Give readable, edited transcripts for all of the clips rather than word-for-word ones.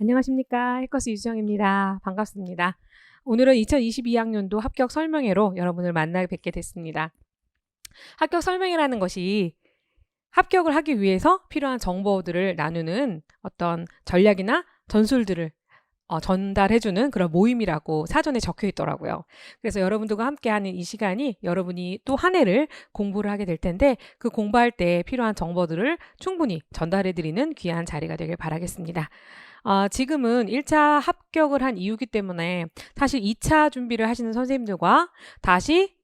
안녕하십니까. 해커스 유지영입니다. 반갑습니다. 오늘은 2022학년도 합격 설명회로 여러분을 만나 뵙게 됐습니다. 합격 설명회라는 것이 합격을 하기 위해서 필요한 정보들을 나누는 어떤 전략이나 전술들을 전달해주는 그런 모임이라고 사전에 적혀 있더라고요. 그래서 여러분들과 함께하는 이 시간이 여러분이 또 한 해를 공부를 하게 될 텐데 그 공부할 때 필요한 정보들을 충분히 전달해드리는 귀한 자리가 되길 바라겠습니다. 지금은 1차 합격을 한 이유기 때문에 사실 2차 준비를 하시는 선생님들과 다시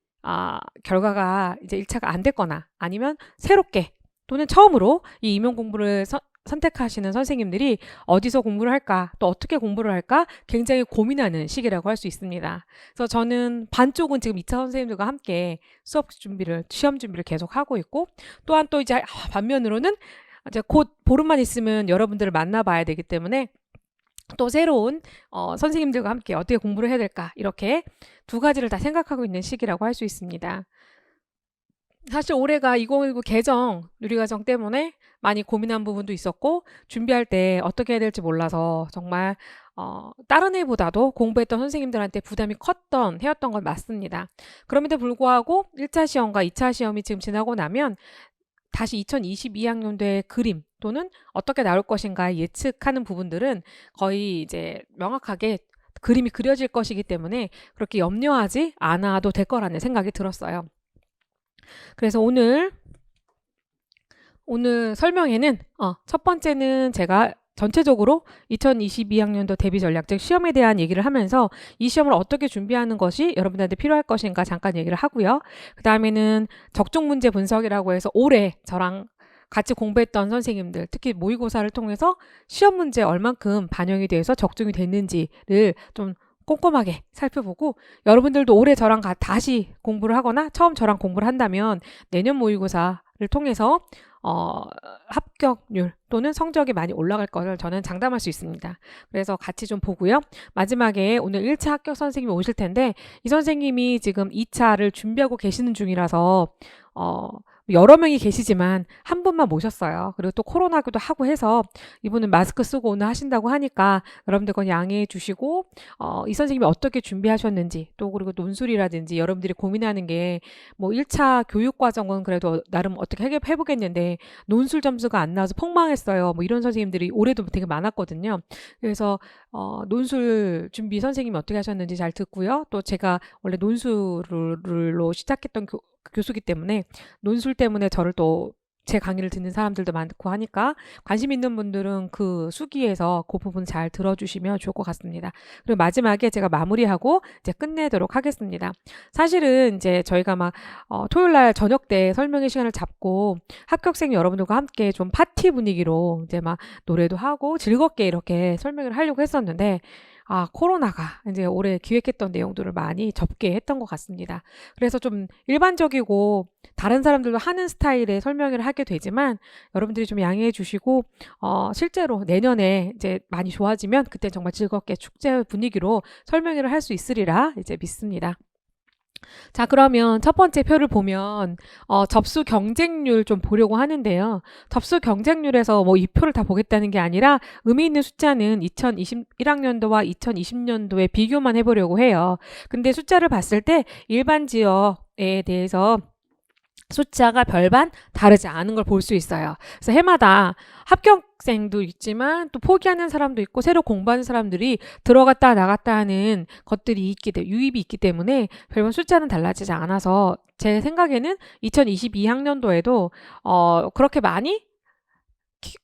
결과가 이제 1차가 안 됐거나 아니면 새롭게 또는 처음으로 이 임용 공부를 선택하시는 선생님들이 어디서 공부를 할까 또 어떻게 공부를 할까 굉장히 고민하는 시기라고 할 수 있습니다. 그래서 저는 반쪽은 지금 2차 선생님들과 함께 시험 준비를 계속 하고 있고 또한 또 이제 반면으로는 이제 곧 보름만 있으면 여러분들을 만나봐야 되기 때문에 또 새로운 선생님들과 함께 어떻게 공부를 해야 될까 이렇게 두 가지를 다 생각하고 있는 시기라고 할 수 있습니다. 사실 올해가 2019 개정, 누리과정 때문에 많이 고민한 부분도 있었고 준비할 때 어떻게 해야 될지 몰라서 정말 다른 해보다도 공부했던 선생님들한테 부담이 컸던 해였던 건 맞습니다. 그럼에도 불구하고 1차 시험과 2차 시험이 지금 지나고 나면 다시 2022학년도의 그림 또는 어떻게 나올 것인가 예측하는 부분들은 거의 이제 명확하게 그림이 그려질 것이기 때문에 그렇게 염려하지 않아도 될 거라는 생각이 들었어요. 그래서 오늘 설명회는 첫 번째는 제가 전체적으로 2022학년도 대비 전략, 즉 시험에 대한 얘기를 하면서 이 시험을 어떻게 준비하는 것이 여러분들한테 필요할 것인가 잠깐 얘기를 하고요. 그 다음에는 적중 문제 분석이라고 해서 올해 저랑 같이 공부했던 선생님들, 특히 모의고사를 통해서 시험 문제 얼만큼 반영이 돼서 적중이 됐는지를 좀 꼼꼼하게 살펴보고 여러분들도 올해 저랑 다시 공부를 하거나 처음 저랑 공부를 한다면 내년 모의고사를 통해서 합격률 또는 성적이 많이 올라갈 것을 저는 장담할 수 있습니다. 그래서 같이 좀 보고요. 마지막에 오늘 1차 합격 선생님이 오실 텐데 이 선생님이 지금 2차를 준비하고 계시는 중이라서 여러 명이 계시지만 한 분만 모셨어요. 그리고 또 코로나기도 하고 해서 이분은 마스크 쓰고 오늘 하신다고 하니까 여러분들 건 양해해 주시고 이 선생님이 어떻게 준비하셨는지 또 그리고 논술이라든지 여러분들이 고민하는 게 뭐 1차 교육과정은 그래도 나름 어떻게 해보겠는데 논술 점수가 안 나와서 폭망했어요. 뭐 이런 선생님들이 올해도 되게 많았거든요. 그래서 논술 준비 선생님이 어떻게 하셨는지 잘 듣고요. 또 제가 원래 논술로 시작했던 교수기 때문에 논술 때문에 저를 또 제 강의를 듣는 사람들도 많고 하니까 관심 있는 분들은 그 수기에서 그 부분 잘 들어주시면 좋을 것 같습니다. 그리고 마지막에 제가 마무리하고 이제 끝내도록 하겠습니다. 사실은 이제 저희가 막 토요일 날 저녁 때 설명회 시간을 잡고 합격생 여러분들과 함께 좀 파티 분위기로 이제 막 노래도 하고 즐겁게 이렇게 설명을 하려고 했었는데 코로나가 이제 올해 기획했던 내용들을 많이 접게 했던 것 같습니다. 그래서 좀 일반적이고 다른 사람들도 하는 스타일의 설명을 하게 되지만 여러분들이 좀 양해해 주시고 실제로 내년에 이제 많이 좋아지면 그때 정말 즐겁게 축제 분위기로 설명회를 할 수 있으리라 이제 믿습니다. 자, 그러면 첫 번째 표를 보면 접수 경쟁률 좀 보려고 하는데요. 접수 경쟁률에서 뭐 이 표를 다 보겠다는 게 아니라 의미 있는 숫자는 2021학년도와 2020년도에 비교만 해보려고 해요. 근데 숫자를 봤을 때 일반 지역에 대해서 숫자가 별반 다르지 않은 걸 볼 수 있어요. 그래서 해마다 합격생도 있지만 또 포기하는 사람도 있고 새로 공부하는 사람들이 들어갔다 나갔다 하는 것들이 유입이 있기 때문에 별반 숫자는 달라지지 않아서 제 생각에는 2022학년도에도 그렇게 많이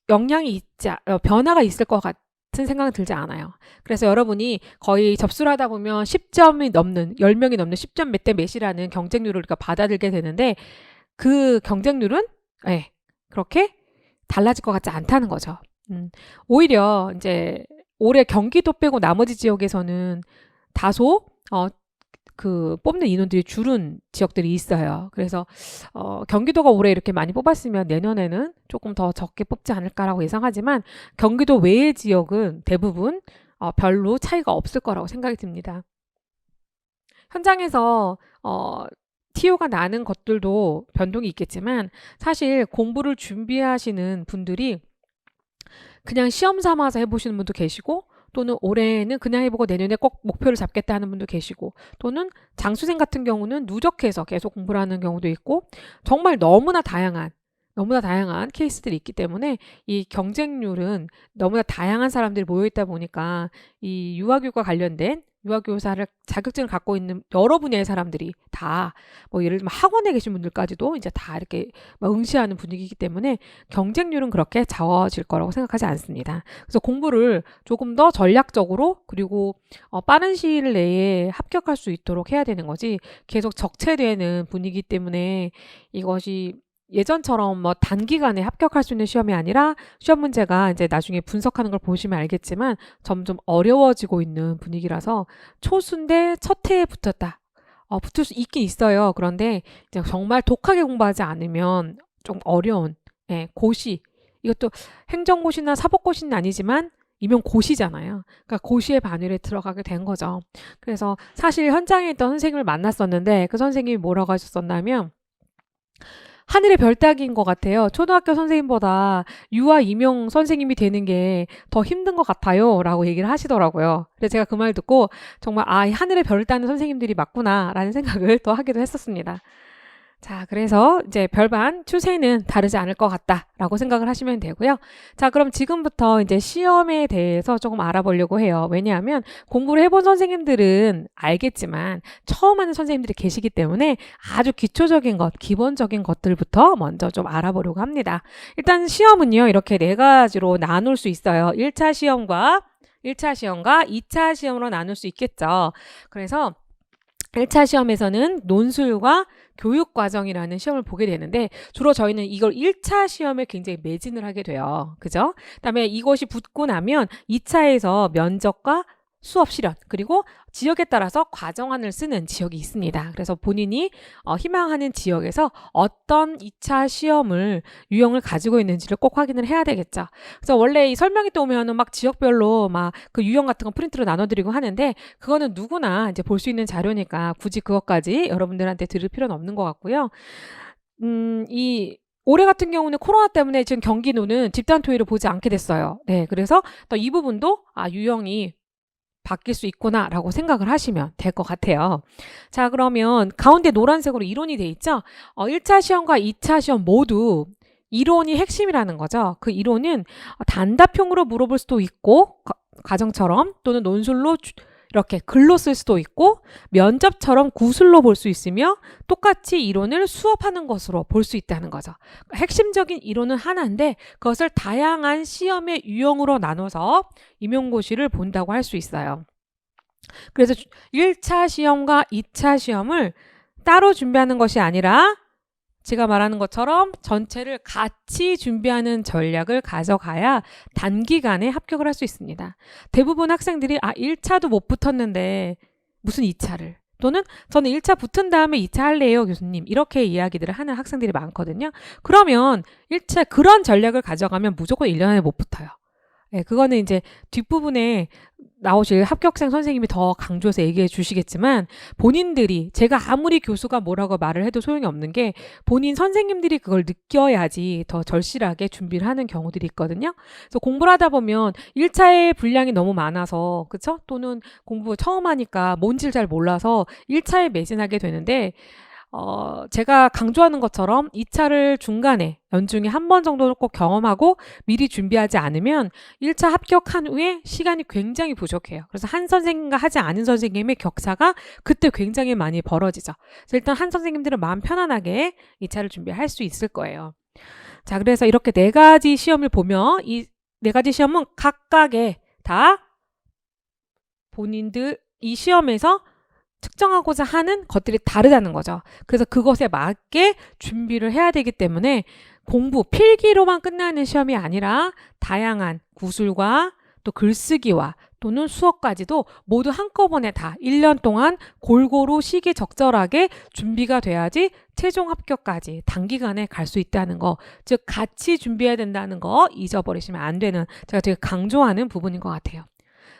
변화가 있을 것 같은 생각은 들지 않아요. 그래서 여러분이 거의 접수를 하다 보면 10점이 넘는 10명이 넘는 10점 몇 대 몇이라는 경쟁률을 우리가 받아들게 되는데 그 경쟁률은 그렇게 달라질 것 같지 않다는 거죠. 오히려 이제 올해 경기도 빼고 나머지 지역에서는 다소 그 뽑는 인원들이 줄은 지역들이 있어요. 그래서 경기도가 올해 이렇게 많이 뽑았으면 내년에는 조금 더 적게 뽑지 않을까라고 예상하지만 경기도 외의 지역은 대부분 별로 차이가 없을 거라고 생각이 듭니다. 현장에서 TO가 나는 것들도 변동이 있겠지만 사실 공부를 준비하시는 분들이 그냥 시험 삼아서 해보시는 분도 계시고 또는 올해는 그냥 해보고 내년에 꼭 목표를 잡겠다 하는 분도 계시고, 또는 장수생 같은 경우는 누적해서 계속 공부를 하는 경우도 있고, 정말 너무나 다양한 케이스들이 있기 때문에 이 경쟁률은 너무나 다양한 사람들이 모여있다 보니까 이 유아교육과 관련된 유아교사를 자격증을 갖고 있는 여러 분야의 사람들이 다 뭐 예를 들면 학원에 계신 분들까지도 이제 다 이렇게 막 응시하는 분위기이기 때문에 경쟁률은 그렇게 적어질 거라고 생각하지 않습니다. 그래서 공부를 조금 더 전략적으로 그리고 빠른 시일 내에 합격할 수 있도록 해야 되는 거지, 계속 적체되는 분위기 때문에 이것이 예전처럼 뭐 단기간에 합격할 수 있는 시험이 아니라 시험 문제가 이제 나중에 분석하는 걸 보시면 알겠지만 점점 어려워지고 있는 분위기라서 초수인데 첫 해에 붙었다. 붙을 수 있긴 있어요. 그런데 이제 정말 독하게 공부하지 않으면 좀 어려운, 예, 고시. 이것도 행정고시나 사법고시는 아니지만 임용고시잖아요. 그러니까 고시의 반열에 들어가게 된 거죠. 그래서 사실 현장에 있던 선생님을 만났었는데 그 선생님이 뭐라고 하셨었냐면 하늘의 별 따기인 것 같아요. 초등학교 선생님보다 유아 임용 선생님이 되는 게 더 힘든 것 같아요. 라고 얘기를 하시더라고요. 그래서 제가 그 말 듣고 정말 이 하늘의 별을 따는 선생님들이 맞구나 라는 생각을 또 하기도 했었습니다. 자, 그래서 이제 별반 추세는 다르지 않을 것 같다라고 생각을 하시면 되고요. 자, 그럼 지금부터 이제 시험에 대해서 조금 알아보려고 해요. 왜냐하면 공부를 해본 선생님들은 알겠지만 처음 하는 선생님들이 계시기 때문에 아주 기초적인 것, 기본적인 것들부터 먼저 좀 알아보려고 합니다. 일단 시험은요, 이렇게 네 가지로 나눌 수 있어요. 1차 시험과 2차 시험으로 나눌 수 있겠죠. 그래서 1차 시험에서는 논술과 교육과정이라는 시험을 보게 되는데 주로 저희는 이걸 1차 시험에 굉장히 매진을 하게 돼요. 그죠? 그다음에 이것이 붙고 나면 2차에서 면접과 수업 실현, 그리고 지역에 따라서 과정안을 쓰는 지역이 있습니다. 그래서 본인이 희망하는 지역에서 어떤 2차 시험을 유형을 가지고 있는지를 꼭 확인을 해야 되겠죠. 그래서 원래 이 설명이 또 오면은 막 지역별로 막 그 유형 같은 거 프린트로 나눠드리고 하는데 그거는 누구나 이제 볼 수 있는 자료니까 굳이 그것까지 여러분들한테 들을 필요는 없는 것 같고요. 이 올해 같은 경우는 코로나 때문에 지금 경기도는 집단 토의를 보지 않게 됐어요. 네, 그래서 또 이 부분도 유형이 바뀔 수 있구나라고 생각을 하시면 될 것 같아요. 자, 그러면 가운데 노란색으로 이론이 돼 있죠? 1차 시험과 2차 시험 모두 이론이 핵심이라는 거죠. 그 이론은 단답형으로 물어볼 수도 있고 과정처럼, 또는 논술로 이렇게 글로 쓸 수도 있고 면접처럼 구술로 볼 수 있으며 똑같이 이론을 수업하는 것으로 볼 수 있다는 거죠. 핵심적인 이론은 하나인데 그것을 다양한 시험의 유형으로 나눠서 임용고시를 본다고 할 수 있어요. 그래서 1차 시험과 2차 시험을 따로 준비하는 것이 아니라 제가 말하는 것처럼 전체를 같이 준비하는 전략을 가져가야 단기간에 합격을 할 수 있습니다. 대부분 학생들이 1차도 못 붙었는데 무슨 2차를, 또는 저는 1차 붙은 다음에 2차 할래요 교수님, 이렇게 이야기들을 하는 학생들이 많거든요. 그러면 1차 그런 전략을 가져가면 무조건 1년 안에 못 붙어요. 네, 그거는 이제 뒷부분에 나오실 합격생 선생님이 더 강조해서 얘기해 주시겠지만 본인들이, 제가 아무리 교수가 뭐라고 말을 해도 소용이 없는 게 본인 선생님들이 그걸 느껴야지 더 절실하게 준비를 하는 경우들이 있거든요. 그래서 공부를 하다 보면 1차의 분량이 너무 많아서, 그쵸? 또는 공부 처음 하니까 뭔지를 잘 몰라서 1차에 매진하게 되는데 제가 강조하는 것처럼 2차를 중간에 연중에 한 번 정도는 꼭 경험하고 미리 준비하지 않으면 1차 합격한 후에 시간이 굉장히 부족해요. 그래서 한 선생님과 하지 않은 선생님의 격차가 그때 굉장히 많이 벌어지죠. 그래서 일단 한 선생님들은 마음 편안하게 2차를 준비할 수 있을 거예요. 자, 그래서 이렇게 네 가지 시험을 보면 이 네 가지 시험은 각각의 다 본인들 이 시험에서 측정하고자 하는 것들이 다르다는 거죠. 그래서 그것에 맞게 준비를 해야 되기 때문에 공부, 필기로만 끝나는 시험이 아니라 다양한 구술과 또 글쓰기와 또는 수업까지도 모두 한꺼번에 다 1년 동안 골고루 시기적절하게 준비가 돼야지 최종 합격까지 단기간에 갈 수 있다는 거, 즉 같이 준비해야 된다는 거 잊어버리시면 안 되는, 제가 되게 강조하는 부분인 것 같아요.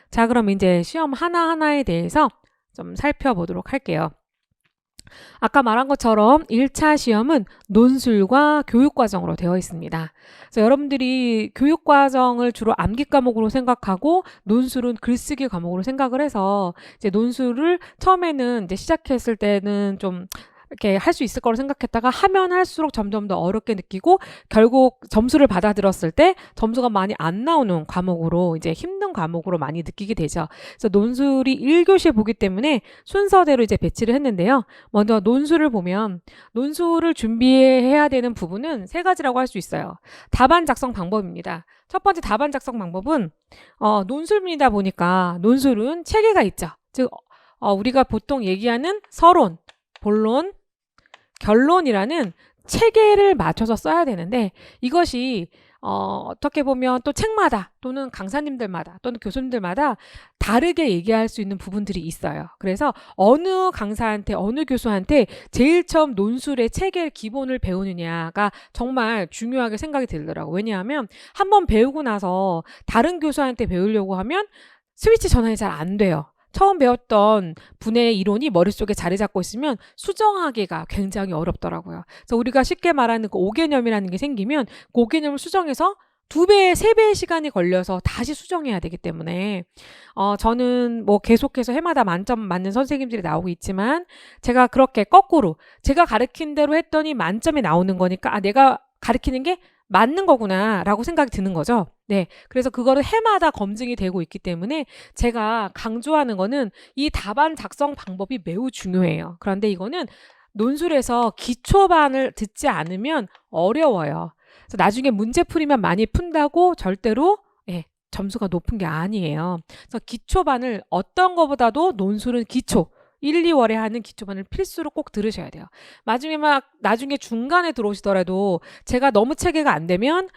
자, 그럼 이제 시험 하나하나에 대해서 좀 살펴보도록 할게요. 아까 말한 것처럼 1차 시험은 논술과 교육 과정으로 되어 있습니다. 그래서 여러분들이 교육 과정을 주로 암기 과목으로 생각하고 논술은 글쓰기 과목으로 생각을 해서 이제 논술을 처음에는 이제 시작했을 때는 좀 이렇게 할 수 있을 거로 생각했다가 하면 할수록 점점 더 어렵게 느끼고 결국 점수를 받아들었을 때 점수가 많이 안 나오는 과목으로 이제 힘든 과목으로 많이 느끼게 되죠. 그래서 논술이 1교시에 보기 때문에 순서대로 이제 배치를 했는데요. 먼저 논술을 보면 논술을 준비해야 되는 부분은 세 가지라고 할 수 있어요. 답안 작성 방법입니다. 첫 번째 답안 작성 방법은 논술문이다 보니까 논술은 체계가 있죠. 즉 우리가 보통 얘기하는 서론, 본론, 결론이라는 체계를 맞춰서 써야 되는데 이것이 어떻게 보면 또 책마다 또는 강사님들마다 또는 교수님들마다 다르게 얘기할 수 있는 부분들이 있어요. 그래서 어느 강사한테 어느 교수한테 제일 처음 논술의 체계 기본을 배우느냐가 정말 중요하게 생각이 들더라고요. 왜냐하면 한번 배우고 나서 다른 교수한테 배우려고 하면 스위치 전환이 잘 안 돼요. 처음 배웠던 분의 이론이 머릿속에 자리 잡고 있으면 수정하기가 굉장히 어렵더라고요. 그래서 우리가 쉽게 말하는 그 5개념이라는 게 생기면 그 5개념을 수정해서 2배, 3배의 시간이 걸려서 다시 수정해야 되기 때문에 저는 뭐 계속해서 해마다 만점 맞는 선생님들이 나오고 있지만 제가 그렇게 거꾸로 제가 가르친 대로 했더니 만점이 나오는 거니까 내가 가르치는 게 맞는 거구나 라고 생각이 드는 거죠. 네. 그래서 그거를 해마다 검증이 되고 있기 때문에 제가 강조하는 거는 이 답안 작성 방법이 매우 중요해요. 그런데 이거는 논술에서 기초반을 듣지 않으면 어려워요. 그래서 나중에 문제 풀이만 많이 푼다고 절대로 점수가 높은 게 아니에요. 그래서 기초반을 어떤 거보다도 논술은 기초 1, 2월에 하는 기초반을 필수로 꼭 들으셔야 돼요. 나중에 중간에 들어오시더라도 제가 너무 체계가 안 되면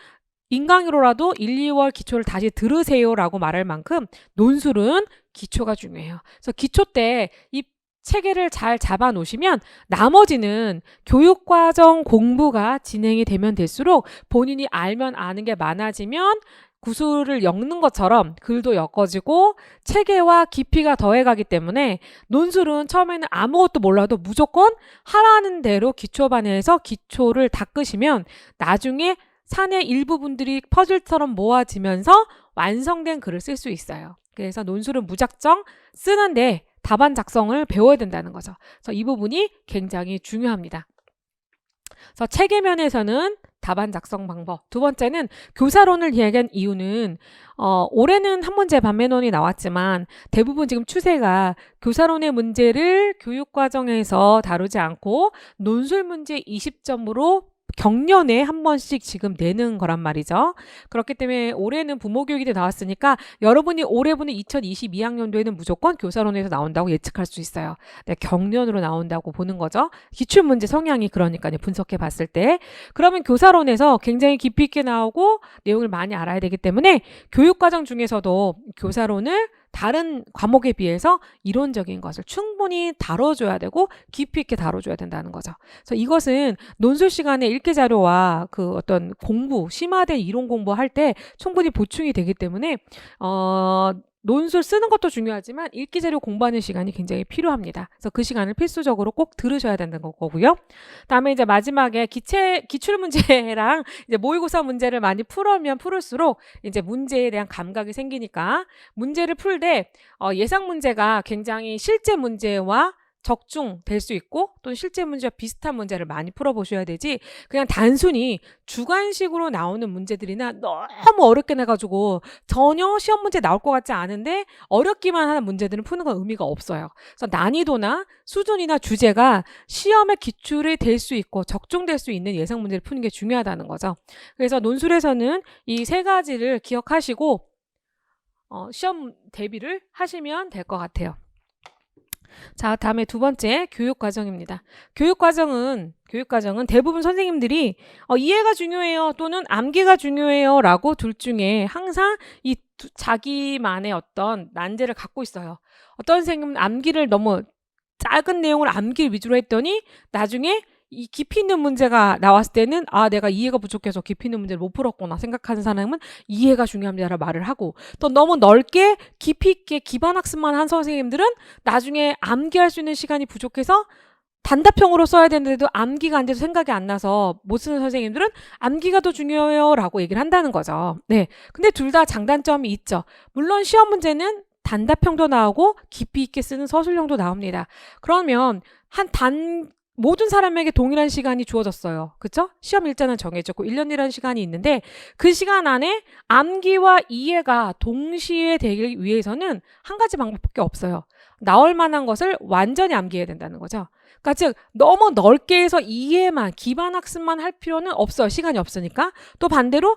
인강으로라도 1, 2월 기초를 다시 들으세요라고 말할 만큼 논술은 기초가 중요해요. 그래서 기초 때 이 체계를 잘 잡아 놓으시면 나머지는 교육과정 공부가 진행이 되면 될수록 본인이 알면 아는 게 많아지면 구술을 엮는 것처럼 글도 엮어지고 체계와 깊이가 더해가기 때문에 논술은 처음에는 아무것도 몰라도 무조건 하라는 대로 기초반에서 기초를 닦으시면 나중에 산의 일부분들이 퍼즐처럼 모아지면서 완성된 글을 쓸 수 있어요. 그래서 논술은 무작정 쓰는데 답안 작성을 배워야 된다는 거죠. 그래서 이 부분이 굉장히 중요합니다. 그래서 체계면에서는 답안 작성 방법. 두 번째는 교사론을 이야기한 이유는 올해는 한 문제 반면론이 나왔지만 대부분 지금 추세가 교사론의 문제를 교육과정에서 다루지 않고 논술 문제 20점으로 경년에 한 번씩 지금 내는 거란 말이죠. 그렇기 때문에 올해는 부모교육이 나왔으니까 여러분이 올해 보는 2022학년도에는 무조건 교사론에서 나온다고 예측할 수 있어요. 네, 경년으로 나온다고 보는 거죠. 기출문제 성향이 그러니까 분석해 봤을 때. 그러면 교사론에서 굉장히 깊이 있게 나오고 내용을 많이 알아야 되기 때문에 교육과정 중에서도 교사론을 다른 과목에 비해서 이론적인 것을 충분히 다뤄줘야 되고 깊이 있게 다뤄줘야 된다는 거죠. 그래서 이것은 논술 시간에 읽기 자료와 그 어떤 공부, 심화된 이론 공부할 때 충분히 보충이 되기 때문에 논술 쓰는 것도 중요하지만 읽기 자료 공부하는 시간이 굉장히 필요합니다. 그래서 그 시간을 필수적으로 꼭 들으셔야 되는 거고요. 다음에 이제 마지막에 기출 문제랑 이제 모의고사 문제를 많이 풀으면 풀을수록 이제 문제에 대한 감각이 생기니까 문제를 풀 때 예상 문제가 굉장히 실제 문제와 적중될 수 있고 또 실제 문제와 비슷한 문제를 많이 풀어보셔야 되지 그냥 단순히 주관식으로 나오는 문제들이나 너무 어렵게 내가지고 전혀 시험 문제 나올 것 같지 않은데 어렵기만 하는 문제들은 푸는 건 의미가 없어요. 그래서 난이도나 수준이나 주제가 시험의 기출이 될 수 있고 적중될 수 있는 예상 문제를 푸는 게 중요하다는 거죠. 그래서 논술에서는 이 세 가지를 기억하시고 시험 대비를 하시면 될 것 같아요. 자, 다음에 두 번째 교육과정입니다. 교육과정은 대부분 선생님들이 이해가 중요해요 또는 암기가 중요해요 라고 둘 중에 항상 자기만의 어떤 난제를 갖고 있어요. 어떤 선생님은 암기를 너무 작은 내용을 암기 위주로 했더니 나중에 이 깊이 있는 문제가 나왔을 때는 내가 이해가 부족해서 깊이 있는 문제를 못 풀었구나 생각하는 사람은 이해가 중요합니다라고 말을 하고 또 너무 넓게 깊이 있게 기반학습만 한 선생님들은 나중에 암기할 수 있는 시간이 부족해서 단답형으로 써야 되는데도 암기가 안 돼서 생각이 안 나서 못 쓰는 선생님들은 암기가 더 중요해요 라고 얘기를 한다는 거죠. 네. 근데 둘 다 장단점이 있죠. 물론 시험 문제는 단답형도 나오고 깊이 있게 쓰는 서술형도 나옵니다. 그러면 모든 사람에게 동일한 시간이 주어졌어요. 그쵸? 시험 일자는 정해졌고 1년이라는 시간이 있는데 그 시간 안에 암기와 이해가 동시에 되기 위해서는 한 가지 방법밖에 없어요. 나올 만한 것을 완전히 암기해야 된다는 거죠. 그러니까 즉 너무 넓게 해서 이해만 기반 학습만 할 필요는 없어요. 시간이 없으니까. 또 반대로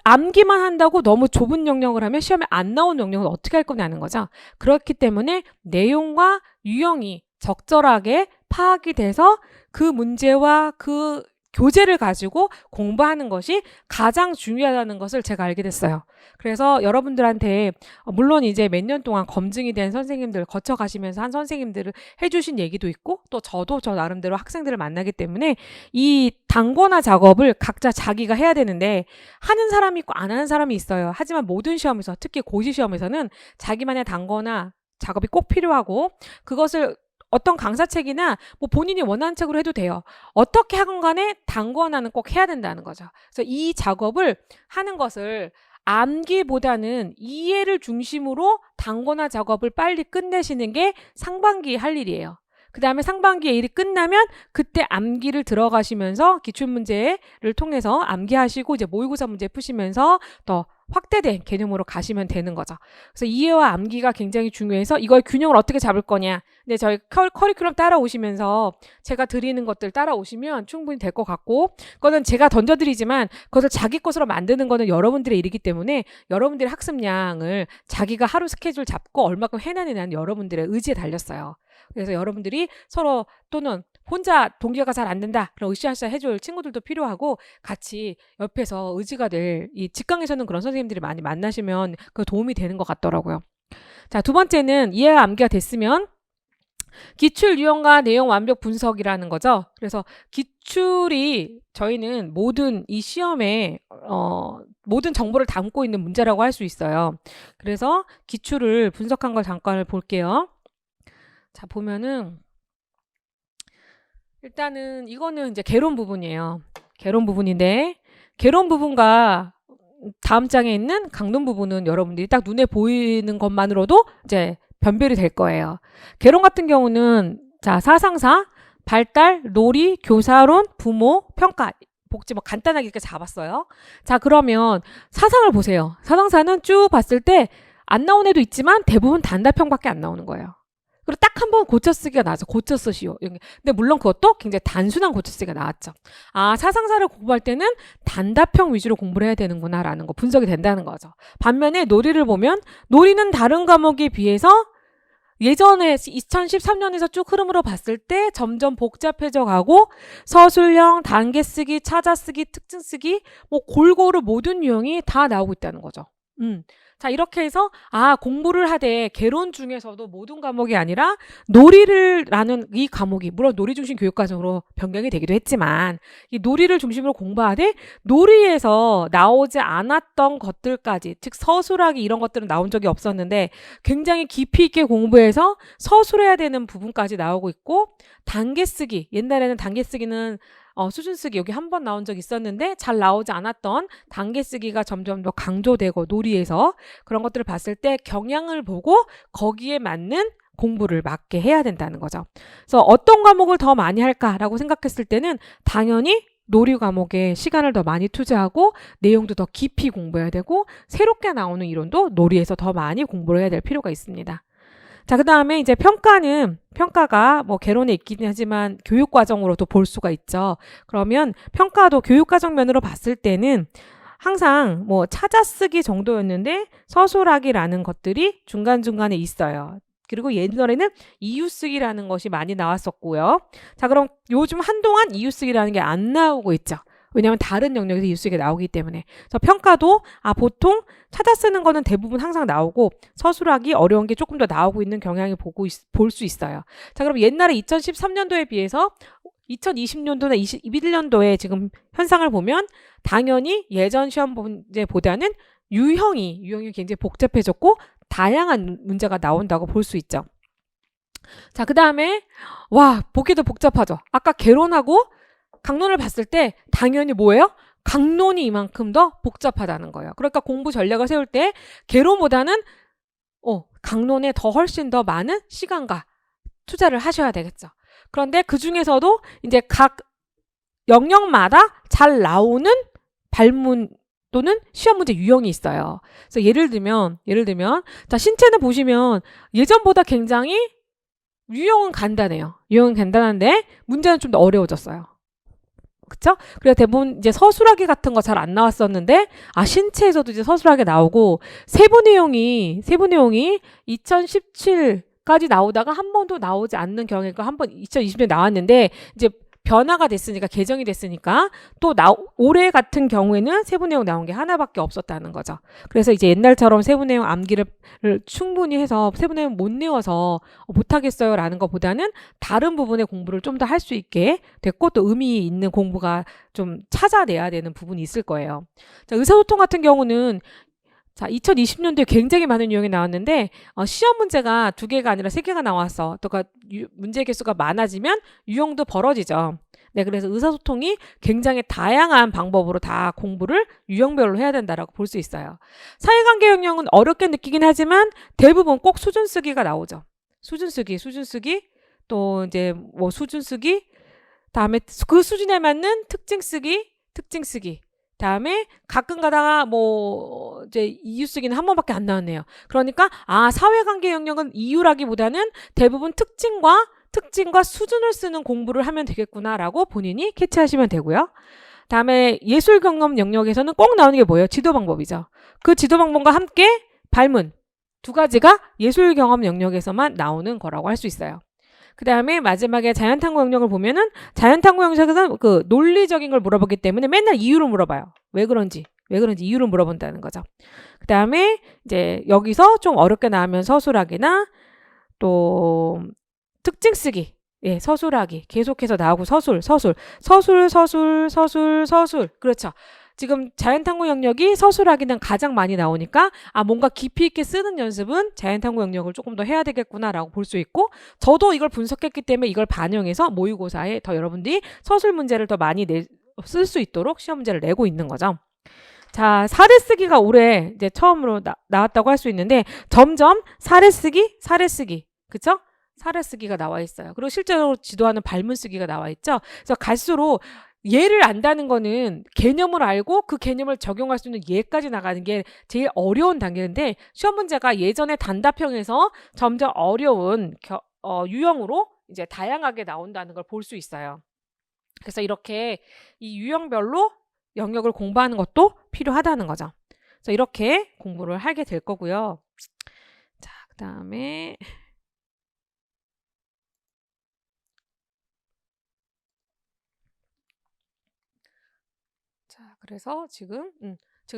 암기만 한다고 너무 좁은 영역을 하면 시험에 안 나온 영역을 어떻게 할 거냐는 거죠. 그렇기 때문에 내용과 유형이 적절하게 파악이 돼서 그 문제와 그 교재를 가지고 공부하는 것이 가장 중요하다는 것을 제가 알게 됐어요. 그래서 여러분들한테 물론 이제 몇 년 동안 검증이 된 선생님들 거쳐가시면서 한 선생님들을 해주신 얘기도 있고 또 저도 저 나름대로 학생들을 만나기 때문에 이 단권화 작업을 각자 자기가 해야 되는데 하는 사람이 있고 안 하는 사람이 있어요. 하지만 모든 시험에서 특히 고시 시험에서는 자기만의 단권화 작업이 꼭 필요하고 그것을 어떤 강사책이나 뭐 본인이 원하는 책으로 해도 돼요. 어떻게 하건 간에 단권화는 꼭 해야 된다는 거죠. 그래서 이 작업을 하는 것을 암기보다는 이해를 중심으로 단권화 작업을 빨리 끝내시는 게 상반기에 할 일이에요. 그 다음에 상반기에 일이 끝나면 그때 암기를 들어가시면서 기출문제를 통해서 암기하시고 이제 모의고사 문제 푸시면서 더 확대된 개념으로 가시면 되는 거죠. 그래서 이해와 암기가 굉장히 중요해서 이걸 균형을 어떻게 잡을 거냐. 근데 저희 커리큘럼 따라오시면서 제가 드리는 것들 따라오시면 충분히 될 것 같고 그거는 제가 던져드리지만 그것을 자기 것으로 만드는 거는 여러분들의 일이기 때문에 여러분들의 학습량을 자기가 하루 스케줄 잡고 얼마큼 해내느냐는 여러분들의 의지에 달렸어요. 그래서 여러분들이 서로 또는 혼자 동기가 잘 안 된다. 그럼 으쌰으쌰 해줄 친구들도 필요하고 같이 옆에서 의지가 될 이 직강에서는 그런 선생님들이 많이 만나시면 그 도움이 되는 것 같더라고요. 자, 두 번째는 이해와 암기가 됐으면 기출 유형과 내용 완벽 분석이라는 거죠. 그래서 기출이 저희는 모든 이 시험에 모든 정보를 담고 있는 문제라고 할 수 있어요. 그래서 기출을 분석한 걸 잠깐 볼게요. 자, 보면은 일단은 이거는 이제 개론 부분이에요. 개론 부분인데 개론 부분과 다음 장에 있는 강론 부분은 여러분들이 딱 눈에 보이는 것만으로도 이제 변별이 될 거예요. 개론 같은 경우는 자, 사상사, 발달, 놀이, 교사론, 부모, 평가 복지 뭐 간단하게 이렇게 잡았어요. 자, 그러면 사상을 보세요. 사상사는 쭉 봤을 때 안 나온 애도 있지만 대부분 단답형밖에 안 나오는 거예요. 그리고 딱 한 번 고쳐쓰기가 나와서 고쳐쓰시오. 근데 물론 그것도 굉장히 단순한 고쳐쓰기가 나왔죠. 아, 사상사를 공부할 때는 단답형 위주로 공부를 해야 되는구나 라는 거 분석이 된다는 거죠. 반면에 놀이를 보면 놀이는 다른 과목에 비해서 예전에 2013년에서 쭉 흐름으로 봤을 때 점점 복잡해져 가고 서술형, 단계쓰기, 찾아쓰기, 특징쓰기 뭐 골고루 모든 유형이 다 나오고 있다는 거죠. 자, 이렇게 해서 공부를 하되 개론 중에서도 모든 과목이 아니라 놀이라는 이 과목이 물론 놀이 중심 교육과정으로 변경이 되기도 했지만 이 놀이를 중심으로 공부하되 놀이에서 나오지 않았던 것들까지 즉 서술하기 이런 것들은 나온 적이 없었는데 굉장히 깊이 있게 공부해서 서술해야 되는 부분까지 나오고 있고 단계쓰기 옛날에는 단계쓰기는 수준 쓰기 여기 한 번 나온 적 있었는데 잘 나오지 않았던 단계 쓰기가 점점 더 강조되고 놀이에서 그런 것들을 봤을 때 경향을 보고 거기에 맞는 공부를 맞게 해야 된다는 거죠. 그래서 어떤 과목을 더 많이 할까라고 생각했을 때는 당연히 놀이 과목에 시간을 더 많이 투자하고 내용도 더 깊이 공부해야 되고 새롭게 나오는 이론도 놀이에서 더 많이 공부를 해야 될 필요가 있습니다. 자, 그 다음에 이제 평가가 뭐 개론에 있긴 하지만 교육과정으로도 볼 수가 있죠. 그러면 평가도 교육과정 면으로 봤을 때는 항상 뭐 찾아쓰기 정도였는데 서술하기라는 것들이 중간중간에 있어요. 그리고 옛날에는 이유쓰기라는 것이 많이 나왔었고요. 자, 그럼 요즘 한동안 이유쓰기라는 게 안 나오고 있죠. 왜냐하면 다른 영역에서 이유쓰기가 나오기 때문에. 그래서 평가도 보통 찾아 쓰는 거는 대부분 항상 나오고 서술하기 어려운 게 조금 더 나오고 있는 경향을 볼 수 있어요. 자, 그럼 옛날에 2013년도에 비해서 2020년도나 2021년도에 지금 현상을 보면 당연히 예전 시험 문제보다는 유형이 굉장히 복잡해졌고 다양한 문제가 나온다고 볼 수 있죠. 자, 그 다음에 와, 보기도 복잡하죠. 아까 개론하고 강론을 봤을 때 당연히 뭐예요? 강론이 이만큼 더 복잡하다는 거예요. 그러니까 공부 전략을 세울 때 개론보다는 강론에 더 훨씬 더 많은 시간과 투자를 하셔야 되겠죠. 그런데 그 중에서도 이제 각 영역마다 잘 나오는 발문 또는 시험 문제 유형이 있어요. 그래서 예를 들면 자, 신체는 보시면 예전보다 굉장히 유형은 간단해요. 유형은 간단한데 문제는 좀 더 어려워졌어요. 그쵸? 그래서 대부분 이제 서술하기 같은 거 잘 안 나왔었는데, 신체에서도 이제 서술하기 나오고, 세부 내용이 2017까지 나오다가 한 번도 나오지 않는 경우가 한 번 2020년에 나왔는데, 이제 변화가 됐으니까, 개정이 됐으니까, 또 올해 같은 경우에는 세부 내용 나온 게 하나밖에 없었다는 거죠. 그래서 이제 옛날처럼 세부 내용 암기를 충분히 해서 세부 내용 못 내워서 못하겠어요 라는 것보다는 다른 부분의 공부를 좀 더 할 수 있게 됐고, 또 의미 있는 공부가 좀 찾아내야 되는 부분이 있을 거예요. 자, 의사소통 같은 경우는 자, 2020년도에 굉장히 많은 유형이 나왔는데, 시험 문제가 2개가 아니라 3개가 나왔어. 또 문제 개수가 많아지면 유형도 벌어지죠. 네, 그래서 의사소통이 굉장히 다양한 방법으로 다 공부를 유형별로 해야 된다라고 볼 수 있어요. 사회관계 영역은 어렵게 느끼긴 하지만 대부분 꼭 수준 쓰기가 나오죠. 수준 쓰기, 또 이제 뭐 수준 쓰기, 다음에 그 수준에 맞는 특징 쓰기, 다음에 가끔 가다가 뭐 이제 이유 쓰기는 한 번밖에 안 나왔네요. 그러니까 사회관계 영역은 이유라기보다는 대부분 특징과 수준을 쓰는 공부를 하면 되겠구나라고 본인이 캐치하시면 되고요. 다음에 예술 경험 영역에서는 꼭 나오는 게 뭐예요? 지도 방법이죠. 그 지도 방법과 함께 발문 2가지가 예술 경험 영역에서만 나오는 거라고 할 수 있어요. 그 다음에 마지막에 자연탐구 영역을 보면은 자연탐구 영역에서는 그 논리적인 걸 물어보기 때문에 맨날 이유를 물어봐요. 왜 그런지 이유를 물어본다는 거죠. 그 다음에 이제 여기서 좀 어렵게 나오면 서술하기나 또 특징 쓰기, 서술하기 계속해서 나오고 서술. 그렇죠. 지금 자연탐구 영역이 서술하기는 가장 많이 나오니까 뭔가 깊이 있게 쓰는 연습은 자연탐구 영역을 조금 더 해야 되겠구나라고 볼 수 있고, 저도 이걸 분석했기 때문에 이걸 반영해서 모의고사에 더 여러분들이 서술 문제를 더 많이 쓸 수 있도록 시험 문제를 내고 있는 거죠. 자, 사례 쓰기가 올해 이제 처음으로 나왔다고 할 수 있는데, 점점 사례 쓰기, 그쵸? 사례 쓰기가 나와 있어요. 그리고 실제로 지도하는 발문 쓰기가 나와 있죠. 그래서 갈수록 예를 안다는 거는 개념을 알고 그 개념을 적용할 수 있는 예까지 나가는 게 제일 어려운 단계인데, 시험 문제가 예전에 단답형에서 점점 어려운 유형으로 이제 다양하게 나온다는 걸 볼 수 있어요. 그래서 이렇게 이 유형별로 영역을 공부하는 것도 필요하다는 거죠. 그래서 이렇게 공부를 하게 될 거고요. 자, 그 다음에 그래서 지금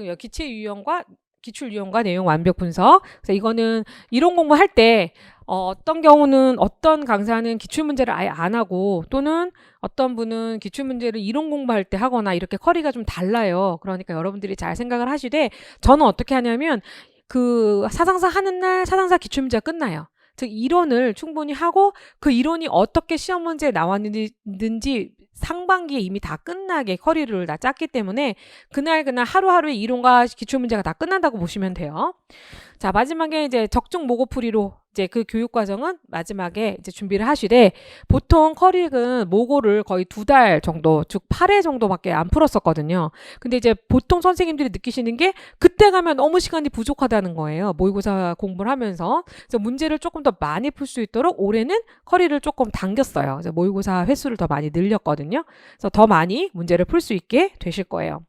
여기 기출 유형과 내용 완벽 분석. 그래서 이거는 이론 공부할 때 어떤 경우는 어떤 강사는 기출 문제를 아예 안 하고, 또는 어떤 분은 기출 문제를 이론 공부할 때 하거나 이렇게 커리가 좀 달라요. 그러니까 여러분들이 잘 생각을 하시되, 저는 어떻게 하냐면 그 사상사 하는 날 사상사 기출 문제가 끝나요. 즉 이론을 충분히 하고 그 이론이 어떻게 시험 문제에 나왔는지 상반기에 이미 다 끝나게 커리를 다 짰기 때문에 그날 하루하루의 이론과 기출 문제가 다 끝난다고 보시면 돼요. 자, 마지막에 이제 적중 모고풀이로 이제 그 교육 과정은 마지막에 이제 준비를 하시되, 보통 커리는 모고를 거의 2달 정도, 즉 8회 정도밖에 안 풀었었거든요. 근데 이제 보통 선생님들이 느끼시는 게 그때 가면 너무 시간이 부족하다는 거예요. 모의고사 공부를 하면서. 그래서 문제를 조금 더 많이 풀 수 있도록 올해는 커리를 조금 당겼어요. 그래서 모의고사 횟수를 더 많이 늘렸거든요. 그래서 더 많이 문제를 풀 수 있게 되실 거예요.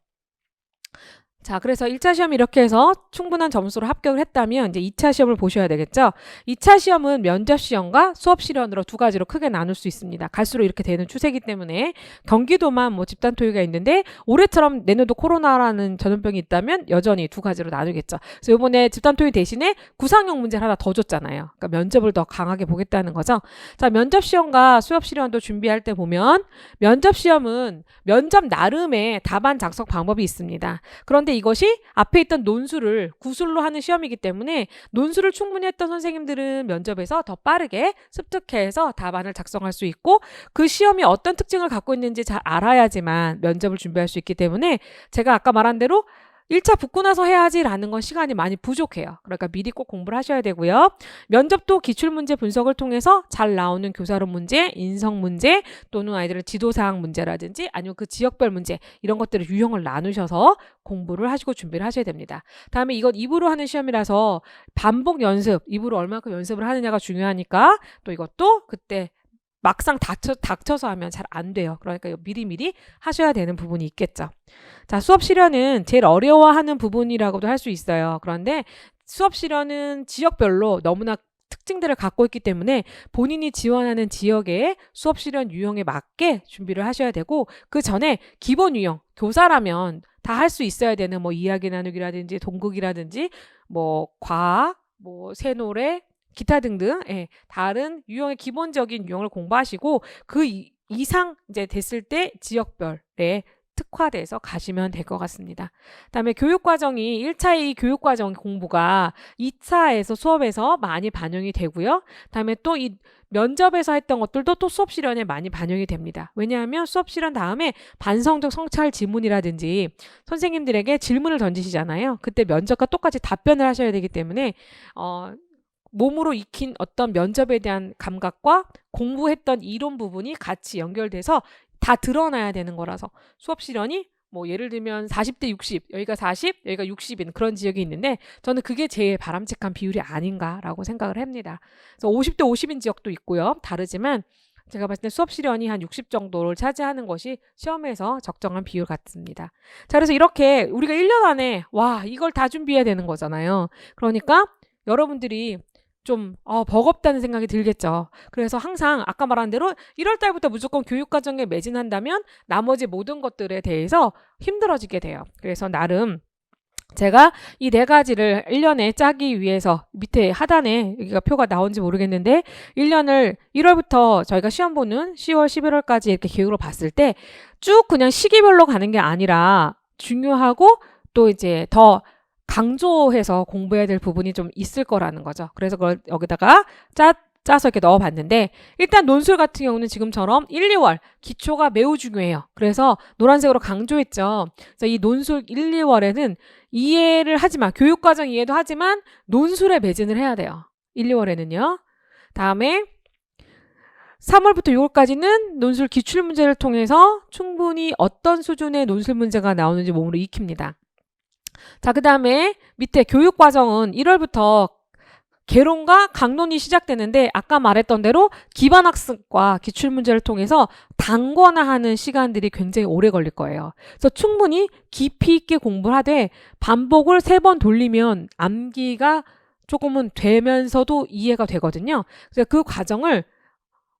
자, 그래서 1차 시험 이렇게 해서 충분한 점수로 합격을 했다면 이제 2차 시험을 보셔야 되겠죠. 2차 시험은 면접 시험과 수업 실현으로 2가지로 크게 나눌 수 있습니다. 갈수록 이렇게 되는 추세이기 때문에 경기도만 뭐 집단 토의가 있는데, 올해처럼 내년도 코로나라는 전염병이 있다면 여전히 2가지로 나누겠죠. 그래서 이번에 집단 토의 대신에 구상형 문제를 하나 더 줬잖아요. 그러니까 면접을 더 강하게 보겠다는 거죠. 자, 면접 시험과 수업 실현도 준비할 때 보면 면접 시험은 면접 나름의 답안 작성 방법이 있습니다. 그런데 그런데 이것이 앞에 있던 논술을 구술로 하는 시험이기 때문에 논술을 충분히 했던 선생님들은 면접에서 더 빠르게 습득해서 답안을 작성할 수 있고 그 시험이 어떤 특징을 갖고 있는지 잘 알아야지만 면접을 준비할 수 있기 때문에 제가 아까 말한 대로 1차 붙고 나서 해야지라는 건 시간이 많이 부족해요. 그러니까 미리 꼭 공부를 하셔야 되고요. 면접도 기출문제 분석을 통해서 잘 나오는 교사론 문제, 인성 문제 또는 아이들의 지도사항 문제라든지 아니면 그 지역별 문제 이런 것들을 유형을 나누셔서 공부를 하시고 준비를 하셔야 됩니다. 다음에 이건 입으로 하는 시험이라서 반복 연습, 입으로 얼마큼 연습을 하느냐가 중요하니까 또 이것도 그때 막상 닥쳐서 하면 잘 안 돼요. 그러니까 미리미리 하셔야 되는 부분이 있겠죠. 자, 수업 실현은 제일 어려워하는 부분이라고도 할 수 있어요. 그런데 수업 실현은 지역별로 너무나 특징들을 갖고 있기 때문에 본인이 지원하는 지역의 수업 실현 유형에 맞게 준비를 하셔야 되고 그 전에 기본 유형, 교사라면 다 할 수 있어야 되는 뭐 이야기 나누기라든지 동극이라든지 뭐 과학, 뭐 새노래 기타 등등 다른 유형의 기본적인 유형을 공부하시고 그 이상 이제 됐을 때 지역별에 특화돼서 가시면 될 것 같습니다. 그다음에 교육과정이 1차의 교육과정 공부가 2차에서 수업에서 많이 반영이 되고요. 그다음에 또 이 면접에서 했던 것들도 또 수업 실현에 많이 반영이 됩니다. 왜냐하면 수업 실현 다음에 반성적 성찰 지문이라든지 선생님들에게 질문을 던지시잖아요. 그때 면접과 똑같이 답변을 하셔야 되기 때문에 몸으로 익힌 어떤 면접에 대한 감각과 공부했던 이론 부분이 같이 연결돼서 다 드러나야 되는 거라서 수업 실현이 뭐 예를 들면 40대 60, 여기가 40, 여기가 60인 그런 지역이 있는데 저는 그게 제일 바람직한 비율이 아닌가라고 생각을 합니다. 그래서 50대 50인 지역도 있고요. 다르지만 제가 봤을 때 수업 실현이 한 60 정도를 차지하는 것이 시험에서 적정한 비율 같습니다. 자, 그래서 이렇게 우리가 1년 안에 이걸 다 준비해야 되는 거잖아요. 그러니까 여러분들이 좀 버겁다는 생각이 들겠죠. 그래서 항상 아까 말한 대로 1월 달부터 무조건 교육과정에 매진한다면 나머지 모든 것들에 대해서 힘들어지게 돼요. 그래서 나름 제가 이 4가지를 1년에 짜기 위해서 밑에 하단에 여기가 표가 나온지 모르겠는데 1년을 1월부터 저희가 시험 보는 10월, 11월까지 이렇게 계획으로 봤을 때 쭉 그냥 시기별로 가는 게 아니라 중요하고 또 이제 더 강조해서 공부해야 될 부분이 좀 있을 거라는 거죠. 그래서 그걸 여기다가 짜서 이렇게 넣어봤는데 일단 논술 같은 경우는 지금처럼 1, 2월 기초가 매우 중요해요. 그래서 노란색으로 강조했죠. 그래서 이 논술 1, 2월에는 이해를 하지만 교육과정 이해도 하지만 논술에 매진을 해야 돼요. 1, 2월에는요. 다음에 3월부터 6월까지는 논술 기출문제를 통해서 충분히 어떤 수준의 논술 문제가 나오는지 몸으로 익힙니다. 자, 그 다음에 밑에 교육과정은 1월부터 개론과 강론이 시작되는데 아까 말했던 대로 기반학습과 기출문제를 통해서 단권화하는 시간들이 굉장히 오래 걸릴 거예요. 그래서 충분히 깊이 있게 공부를 하되 반복을 3번 돌리면 암기가 조금은 되면서도 이해가 되거든요. 그래서 그 과정을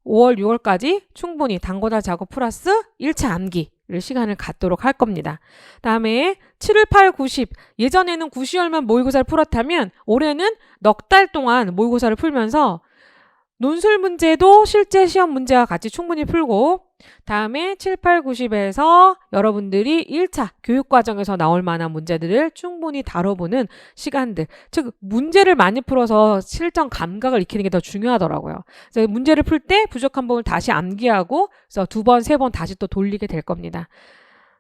5월, 6월까지 충분히 단권화 작업 플러스 1차 암기를 시간을 갖도록 할 겁니다. 다음에 7월, 8, 90 예전에는 9시월만 모의고사를 풀었다면 올해는 넉 달 동안 모의고사를 풀면서 논술 문제도 실제 시험 문제와 같이 충분히 풀고 다음에 7, 8, 90에서 여러분들이 1차 교육과정에서 나올 만한 문제들을 충분히 다뤄보는 시간들. 즉 문제를 많이 풀어서 실전 감각을 익히는 게 더 중요하더라고요. 그래서 문제를 풀 때 부족한 부분을 다시 암기하고 그래서 2번, 3번 다시 또 돌리게 될 겁니다.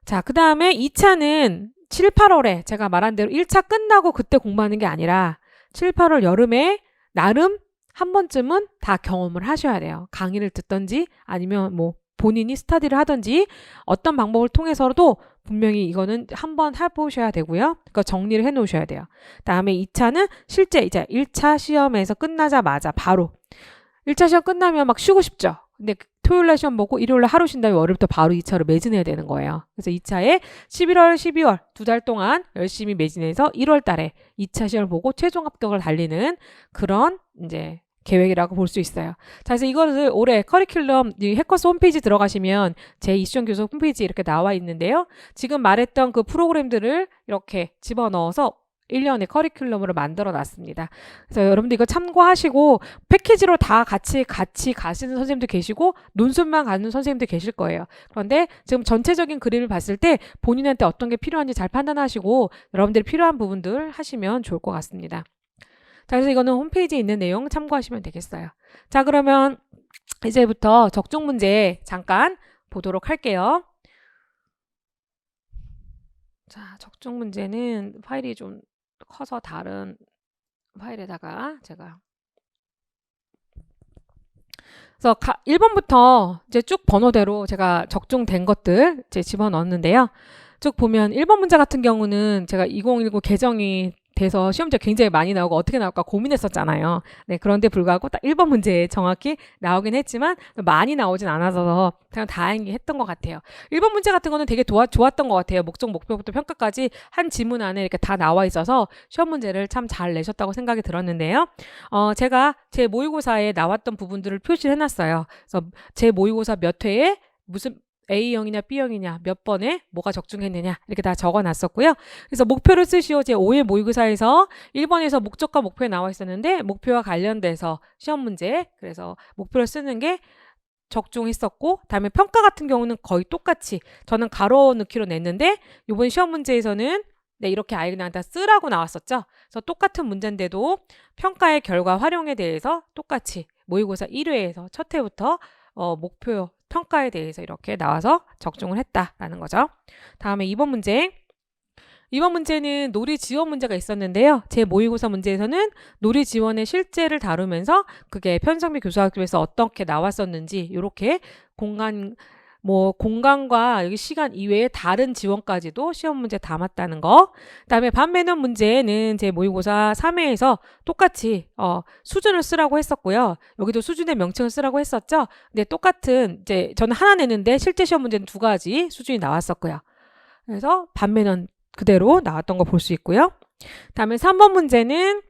자, 그 다음에 2차는 7, 8월에 제가 말한 대로 1차 끝나고 그때 공부하는 게 아니라 7, 8월 여름에 나름 한 번쯤은 다 경험을 하셔야 돼요. 강의를 듣던지 아니면 뭐 본인이 스터디를 하던지 어떤 방법을 통해서도 분명히 이거는 한번 해보셔야 되고요. 그러니까 정리를 해놓으셔야 돼요. 다음에 2차는 실제 이제 1차 시험에서 끝나자마자 바로 1차 시험 끝나면 막 쉬고 싶죠. 근데 토요일날 시험 보고 일요일날 하루 쉰 다음에 월요일부터 바로 2차로 매진해야 되는 거예요. 그래서 2차에 11월, 12월 2달 동안 열심히 매진해서 1월 달에 2차 시험을 보고 최종 합격을 달리는 그런 이제 계획이라고 볼 수 있어요. 자, 그래서 이것을 올해 커리큘럼 해커스 홈페이지 들어가시면 제 이수정 교수 홈페이지 이렇게 나와 있는데요. 지금 말했던 그 프로그램들을 이렇게 집어넣어서 1년의 커리큘럼으로 만들어 놨습니다. 그래서 여러분들 이거 참고하시고 패키지로 다 같이 가시는 선생님도 계시고 논술만 가는 선생님도 계실 거예요. 그런데 지금 전체적인 그림을 봤을 때 본인한테 어떤 게 필요한지 잘 판단하시고 여러분들이 필요한 부분들 하시면 좋을 것 같습니다. 자, 그래서 이거는 홈페이지에 있는 내용 참고하시면 되겠어요. 자, 그러면 이제부터 적중 문제 잠깐 보도록 할게요. 자, 적중 문제는 파일이 좀 커서 다른 파일에다가 제가 그래서 1번부터 이제 쭉 번호대로 제가 적중된 것들 이제 집어넣었는데요. 쭉 보면 1번 문제 같은 경우는 제가 2019 개정이 돼서 시험지가 굉장히 많이 나오고 어떻게 나올까 고민했었잖아요. 네, 그런데 불구하고 딱 1번 문제에 정확히 나오긴 했지만 많이 나오진 않아서 그냥 다행히 했던 것 같아요. 1번 문제 같은 거는 되게 좋았던 것 같아요. 목적, 목표부터 평가까지 한 지문 안에 이렇게 다 나와 있어서 시험 문제를 참 잘 내셨다고 생각이 들었는데요. 제가 제 모의고사에 나왔던 부분들을 표시를 해놨어요. 그래서 제 모의고사 몇 회에 무슨 A형이냐 B형이냐 몇 번에 뭐가 적중했느냐 이렇게 다 적어놨었고요. 그래서 목표를 쓰시오. 제 5회 모의고사에서 1번에서 목적과 목표에 나와 있었는데 목표와 관련돼서 시험 문제 그래서 목표를 쓰는 게 적중했었고 다음에 평가 같은 경우는 거의 똑같이 저는 가로 넣기로 냈는데 이번 시험 문제에서는 네, 이렇게 아예 그냥 다 쓰라고 나왔었죠. 그래서 똑같은 문제인데도 평가의 결과 활용에 대해서 똑같이 모의고사 1회에서 첫 회부터 목표 평가에 대해서 이렇게 나와서 적중을 했다라는 거죠. 다음에 2번 문제. 2번 문제는 놀이 지원 문제가 있었는데요. 제 모의고사 문제에서는 놀이 지원의 실제를 다루면서 그게 편성비 교수학교에서 어떻게 나왔었는지 이렇게 공간과 여기 시간 이외에 다른 지원까지도 시험 문제 담았다는 거. 그다음에 반매너 문제는 제 모의고사 3회에서 똑같이 수준을 쓰라고 했었고요. 여기도 수준의 명칭을 쓰라고 했었죠. 근데 똑같은 이제 저는 하나 냈는데 실제 시험 문제는 2가지 수준이 나왔었고요. 그래서 반매너 그대로 나왔던 거 볼 수 있고요. 다음에 3번 문제는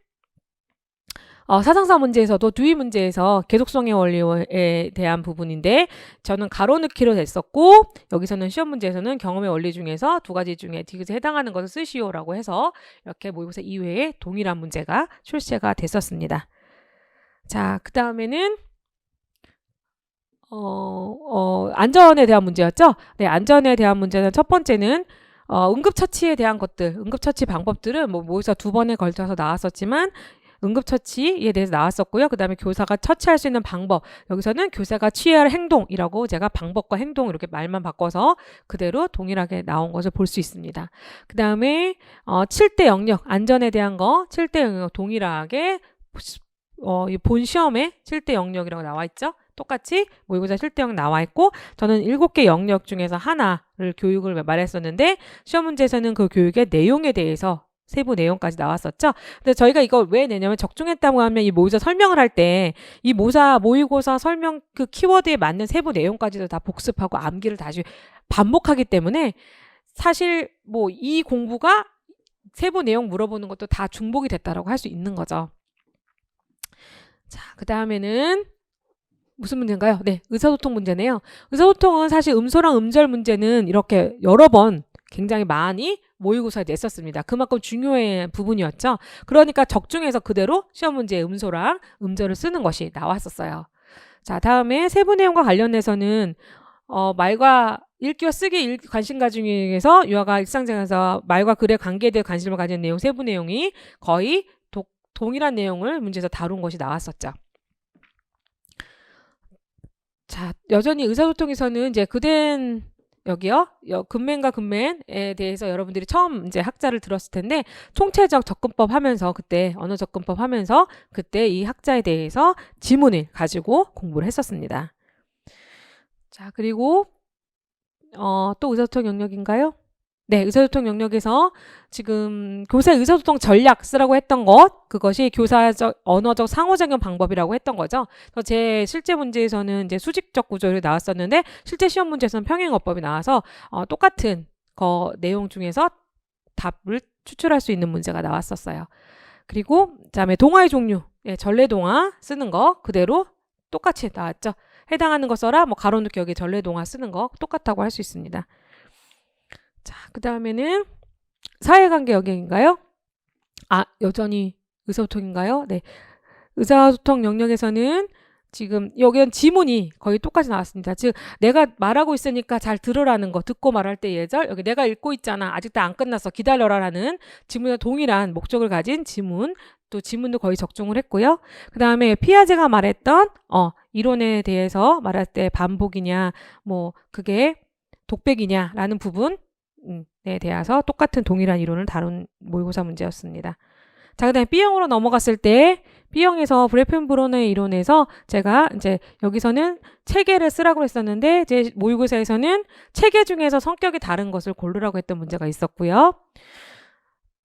사상사 문제에서도 듀이 문제에서 계속성의 원리에 대한 부분인데 저는 가로 넣기로 했었고 여기서는 시험 문제에서는 경험의 원리 중에서 2가지 중에 디귿에 해당하는 것을 쓰시오라고 해서 이렇게 모의고사 2회에 동일한 문제가 출제가 됐었습니다. 자, 그 다음에는 안전에 대한 문제였죠. 네, 안전에 대한 문제는 첫 번째는 응급처치에 대한 것들, 응급처치 방법들은 모의고사 2번에 걸쳐서 나왔었지만 응급처치에 대해서 나왔었고요. 그 다음에 교사가 처치할 수 있는 방법. 여기서는 교사가 취해야 할 행동이라고 제가 방법과 행동 이렇게 말만 바꿔서 그대로 동일하게 나온 것을 볼 수 있습니다. 그 다음에 7대 영역, 안전에 대한 거 7대 영역 동일하게 본 시험에 7대 영역이라고 나와 있죠. 똑같이 모의고사 7대 영역 나와 있고 저는 7개 영역 중에서 하나를 교육을 말했었는데 시험 문제에서는 그 교육의 내용에 대해서 세부 내용까지 나왔었죠. 근데 저희가 이걸 왜 내냐면 적중했다고 하면 이 모의고사 설명을 할 때 이 모의고사 설명 그 키워드에 맞는 세부 내용까지도 다 복습하고 암기를 다시 반복하기 때문에 사실 이 공부가 세부 내용 물어보는 것도 다 중복이 됐다라고 할 수 있는 거죠. 자, 그 다음에는 무슨 문제인가요? 네, 의사소통 문제네요. 의사소통은 사실 음소랑 음절 문제는 이렇게 여러 번 굉장히 많이 모의고사에 냈었습니다. 그만큼 중요한 부분이었죠. 그러니까 적중해서 그대로 시험 문제에 음소랑 음절을 쓰는 것이 나왔었어요. 자, 다음에 세부 내용과 관련해서는 말과 읽기와 쓰기 관심가 중에서 유아가 일상생활에서 말과 글의 관계에 대해 관심을 가진 내용 세부 내용이 거의 동일한 내용을 문제에서 다룬 것이 나왔었죠. 자, 여전히 의사소통에서는 이제 그댄 여기요. 근맨과 근맨에 대해서 여러분들이 처음 이제 학자를 들었을 텐데 총체적 접근법 하면서 그때 언어 접근법 하면서 그때 이 학자에 대해서 지문을 가지고 공부를 했었습니다. 자, 그리고 또 의사소통 영역인가요? 네, 의사소통 영역에서 지금 교사 의사소통 전략 쓰라고 했던 것 그것이 교사적 언어적 상호작용 방법이라고 했던 거죠. 그래서 제 실제 문제에서는 이제 수직적 구조로 나왔었는데 실제 시험 문제에서는 평행어법이 나와서 똑같은 내용 중에서 답을 추출할 수 있는 문제가 나왔었어요. 그리고 그다음에 동화의 종류, 전래동화 쓰는 거 그대로 똑같이 나왔죠. 해당하는 거 써라, 가로 넣기 여기 전래동화 쓰는 거 똑같다고 할 수 있습니다. 자, 그 다음에는 사회관계 영역인가요? 여전히 의사소통인가요? 네. 의사소통 영역에서는 지금 여기는 지문이 거의 똑같이 나왔습니다. 즉 내가 말하고 있으니까 잘 들으라는 거, 듣고 말할 때 예절, 여기 내가 읽고 있잖아, 아직도 안 끝났어, 기다려라라는 지문과 동일한 목적을 가진 지문, 또 지문도 거의 적중을 했고요. 그 다음에 피아제가 말했던 이론에 대해서 말할 때 반복이냐, 뭐 그게 독백이냐라는 부분에 대해서 똑같은 동일한 이론을 다룬 모의고사 문제였습니다. 자, 그 다음에 B형으로 넘어갔을 때 B형에서 브레펜브론의 이론에서 제가 이제 여기서는 체계를 쓰라고 했었는데 제 모의고사에서는 체계 중에서 성격이 다른 것을 고르라고 했던 문제가 있었고요.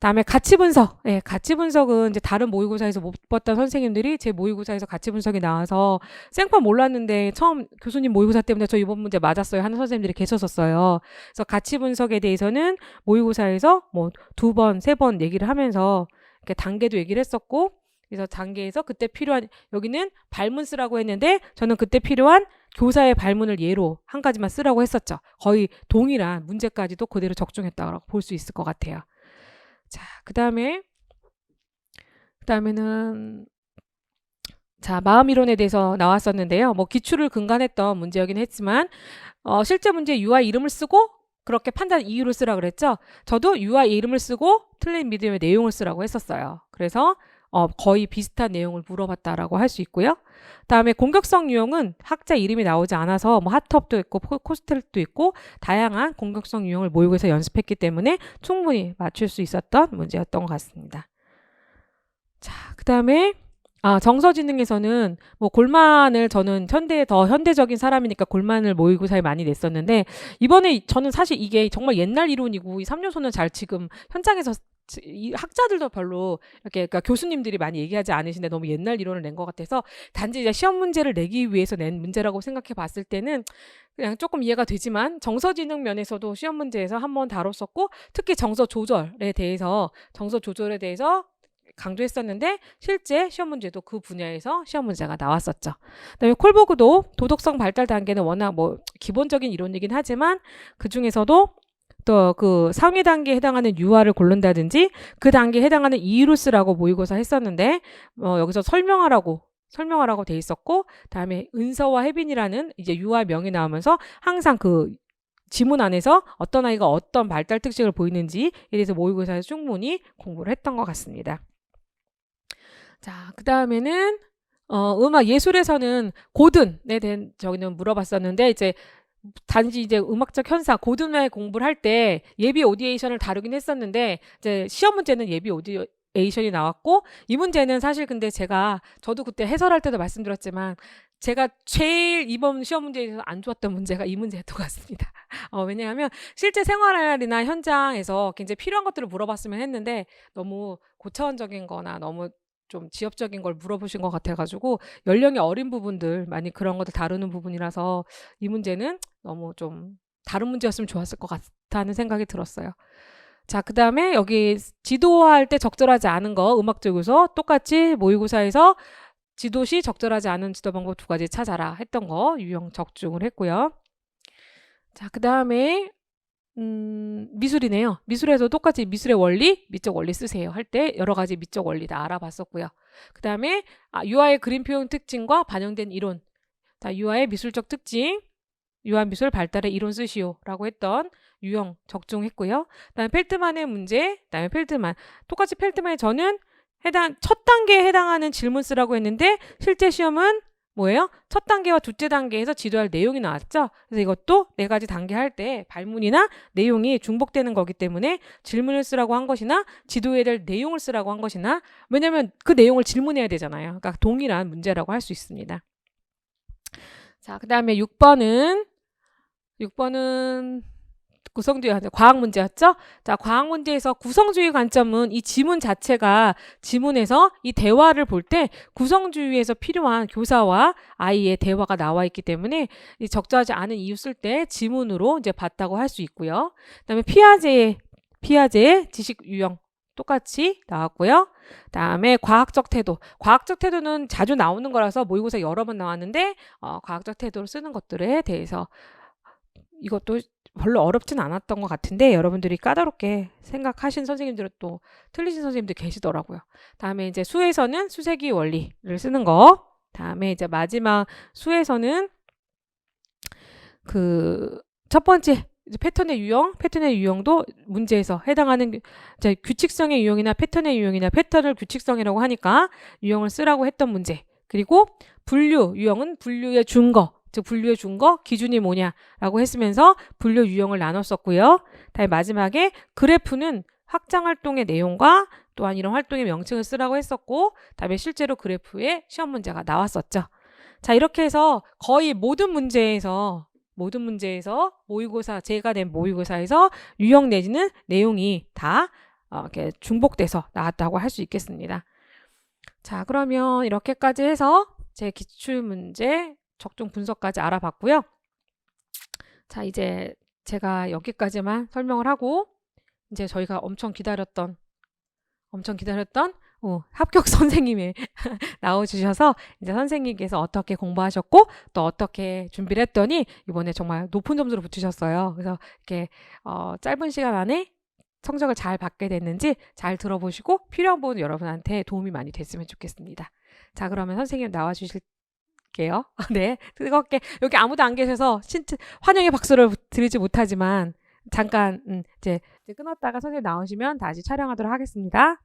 다음에 가치 분석. 네, 가치 분석은 이제 다른 모의고사에서 못 봤던 선생님들이 제 모의고사에서 가치 분석이 나와서 생판 몰랐는데 처음 교수님 모의고사 때문에 저 이번 문제 맞았어요 하는 선생님들이 계셨었어요. 그래서 가치 분석에 대해서는 모의고사에서 뭐 2번, 3번 얘기를 하면서 이렇게 단계도 얘기를 했었고, 그래서 단계에서 그때 필요한, 여기는 발문 쓰라고 했는데 저는 그때 필요한 교사의 발문을 예로 한 가지만 쓰라고 했었죠. 거의 동일한 문제까지도 그대로 적중했다고 볼 수 있을 것 같아요. 자, 그다음에는 자, 마음 이론에 대해서 나왔었는데요. 뭐 기출을 근간했던 문제이긴 했지만 실제 문제 UI 이름을 쓰고 그렇게 판단 이유를 쓰라 그랬죠. 저도 UI 이름을 쓰고 틀린 믿음의 내용을 쓰라고 했었어요. 그래서 거의 비슷한 내용을 물어봤다라고 할 수 있고요. 다음에 공격성 유형은 학자 이름이 나오지 않아서 뭐 핫톱도 있고 코스텔도 있고 다양한 공격성 유형을 모의고사에서 연습했기 때문에 충분히 맞출 수 있었던 문제였던 것 같습니다. 자, 그 다음에 정서지능에서는 뭐 골만을 저는 더 현대적인 사람이니까 골만을 모의고사에 많이 냈었는데 이번에 저는 사실 이게 정말 옛날 이론이고 이 3요소는 잘 지금 현장에서 이 학자들도 별로 이렇게 그러니까 교수님들이 많이 얘기하지 않으신데 너무 옛날 이론을 낸 것 같아서 단지 이제 시험 문제를 내기 위해서 낸 문제라고 생각해 봤을 때는 그냥 조금 이해가 되지만 정서지능 면에서도 시험 문제에서 한번 다뤘었고 특히 정서 조절에 대해서 강조했었는데 실제 시험 문제도 그 분야에서 시험 문제가 나왔었죠. 그다음에 콜버그도 도덕성 발달 단계는 워낙 뭐 기본적인 이론이긴 하지만 그 중에서도 또 그 상위 단계에 해당하는 유아를 고른다든지 그 단계에 해당하는 이유를 쓰라고 모의고사 했었는데 여기서 설명하라고 돼 있었고 다음에 은서와 혜빈이라는 이제 유아 명이 나오면서 항상 그 지문 안에서 어떤 아이가 어떤 발달 특징을 보이는지에 대해서 모의고사에서 충분히 공부를 했던 것 같습니다. 자, 그 다음에는 음악 예술에서는 고든에 대한 저기는 물어봤었는데 이제 단지 이제 음악적 현상 고든의 공부를 할 때 예비 오디에이션을 다루긴 했었는데 이제 시험 문제는 예비 오디에이션이 나왔고 이 문제는 사실 근데 저도 그때 해설할 때도 말씀드렸지만 제가 제일 이번 시험 문제에서 안 좋았던 문제가 이 문제였던 것 같습니다. 왜냐하면 실제 생활이나 현장에서 굉장히 필요한 것들을 물어봤으면 했는데 너무 고차원적인 거나 너무 좀 지엽적인 걸 물어보신 것 같아가지고 연령이 어린 부분들 많이 그런 것들 다루는 부분이라서 이 문제는 너무 좀 다른 문제였으면 좋았을 것 같다는 생각이 들었어요. 자, 그 다음에 여기 지도할 때 적절하지 않은 거 음악적 요소 똑같이 모의고사에서 지도 시 적절하지 않은 지도 방법 2가지 찾아라 했던 거 유형 적중을 했고요. 자, 그 다음에 미술이네요. 미술에서 똑같이 미술의 원리, 미적 원리 쓰세요 할 때 여러 가지 미적 원리 다 알아봤었고요. 그 다음에 유아의 그림 표현 특징과 반영된 이론. 자, 유아의 미술적 특징, 유아 미술 발달의 이론 쓰시오라고 했던 유형 적중했고요. 그다음에 펠트만의 문제, 그다음에 펠트만 똑같이 펠트만에 저는 첫 단계에 해당하는 질문 쓰라고 했는데 실제 시험은 뭐예요? 첫 단계와 둘째 단계에서 지도할 내용이 나왔죠. 그래서 이것도 4가지 단계 할 때 발문이나 내용이 중복되는 거기 때문에 질문을 쓰라고 한 것이나 지도해야 될 내용을 쓰라고 한 것이나 왜냐하면 그 내용을 질문해야 되잖아요. 그러니까 동일한 문제라고 할 수 있습니다. 자, 그 다음에 6번은 구성주의 과학 문제였죠? 자, 과학 문제에서 구성주의 관점은 이 지문 자체가 지문에서 이 대화를 볼 때 구성주의에서 필요한 교사와 아이의 대화가 나와 있기 때문에 이 적절하지 않은 이유 쓸 때 지문으로 이제 봤다고 할 수 있고요. 그다음에 피아제의 지식 유형 똑같이 나왔고요. 다음에 과학적 태도. 과학적 태도는 자주 나오는 거라서 모의고사 여러 번 나왔는데 과학적 태도를 쓰는 것들에 대해서 이것도 별로 어렵진 않았던 것 같은데 여러분들이 까다롭게 생각하신 선생님들은 또 틀리신 선생님들 계시더라고요. 다음에 이제 수에서는 수세기 원리를 쓰는 거. 다음에 이제 마지막 수에서는 그 첫 번째 이제 패턴의 유형도 문제에서 해당하는 이제 규칙성의 유형이나 패턴의 유형이나 패턴을 규칙성이라고 하니까 유형을 쓰라고 했던 문제. 그리고 분류 유형은 분류의 준거, 즉 분류의 준거 기준이 뭐냐라고 했으면서 분류 유형을 나눴었고요. 다음에 마지막에 그래프는 확장 활동의 내용과 또한 이런 활동의 명칭을 쓰라고 했었고, 다음에 실제로 그래프의 시험 문제가 나왔었죠. 자, 이렇게 해서 거의 모든 문제에서 모의고사, 제가 낸 모의고사에서 유형 내지는 내용이 다 이렇게 중복돼서 나왔다고 할 수 있겠습니다. 자, 그러면 이렇게까지 해서 제 기출문제 적중 분석까지 알아봤고요. 자, 이제 제가 여기까지만 설명을 하고 이제 저희가 엄청 기다렸던 합격 선생님이 나와주셔서 이제 선생님께서 어떻게 공부하셨고 또 어떻게 준비를 했더니 이번에 정말 높은 점수를 붙으셨어요. 그래서 이렇게 짧은 시간 안에 성적을 잘 받게 됐는지 잘 들어보시고 필요한 부분 여러분한테 도움이 많이 됐으면 좋겠습니다. 자, 그러면 선생님 나와주실게요. 네, 뜨겁게 여기 아무도 안 계셔서 환영의 박수를 드리지 못하지만 잠깐 이제 끊었다가 선생님 나오시면 다시 촬영하도록 하겠습니다.